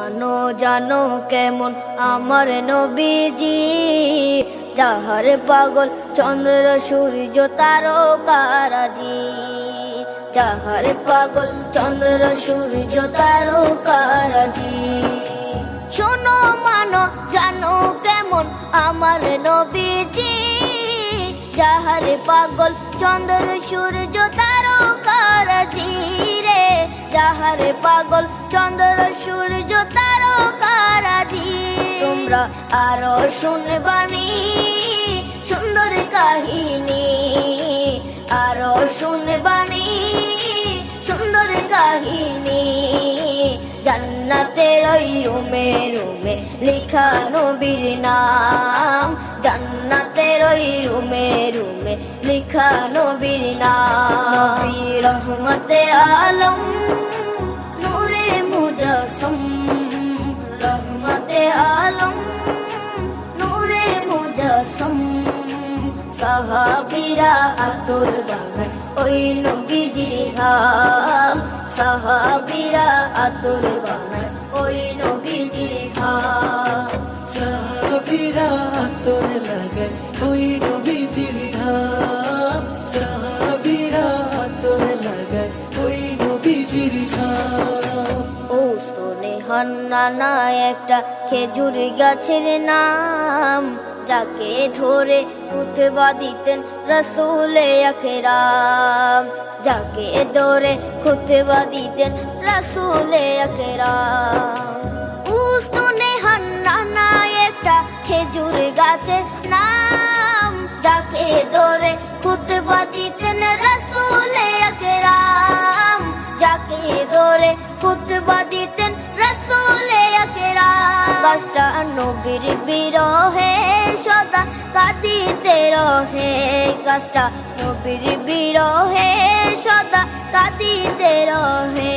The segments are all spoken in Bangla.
মানো জানো কেমন আমার নবীজি, যাহার পাগল চন্দ্র সূর্য তারকারাজি, যাহার পাগল চন্দ্র সূর্য তারকারাজি। শোনো মানো জানো কেমন আমার নবীজি, যাহার পাগল চন্দ্র সূর্য তারকারাজি রে, যাহার পাগল চন্দ্র সূর্য তারকারাজি। তোমরা আরো শুনবানি সুন্দর কাহিনী, আরো শুনবানি সুন্দর কাহিনী। জান্নাতের ওই রুমে রুমে লিখা নবীর নাম, জান্নাতের ওই রুমে রুমে লিখা নবীর নাম। নবী রহমতে আলম নূরে মুজাসসম, রহমতে আলম নূরে মুজাসসম। সাহাবীরা আতর বানায় ওই নবীজির ঘাম, সাহাবীরা আতর বানায় ওই নবীজির ঘাম। সাহাবীরা আতর লাগায় ওই নবীজির ঘাম, সাহাবীরা আতর লাগায় ওই নবীজির ঘাম। ও স্তনে হান্নানা একটা খেজুর গাছের নাম, যাকে ধরে খুতবা দিতেন রাসূলে আকরাম, যাকে ধরে খুতবা দিতেন রাসূলে আকরাম। উস্তনে হান্নানা একটা খেজুর গাছের নাম, যাকে ধরে খুতবা দিতেন রাসূলে আকরাম, যাকে ধরে খুতবা দিতেন রাসূলে আকরাম। গাছটা নবীর বিরহে সদা কাঁদিতে রহে, গাছটা নবীর বিরহে সদা কাঁদিতে রহে।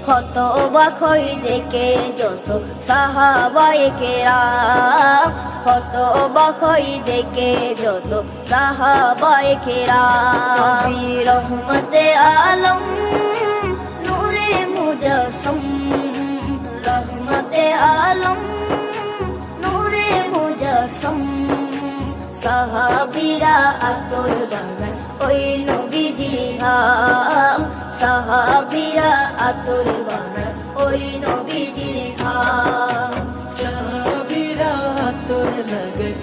হতবাক হই দেখে যত সাহাবায়ে কেরাম, হতবাক হই দেখে যত সাহাবায়ে কেরাম। নবী রহমতে আলম নূরে মুজাসসম, রহমতে আলম নূরে মুজাসসম। সাহাবীরা আতর বানায় ওই নবীজির ঘাম, সাহাবীরা আতর বানায় ওই নবীজির ঘাম। সাহাবীরা আতর লাগায়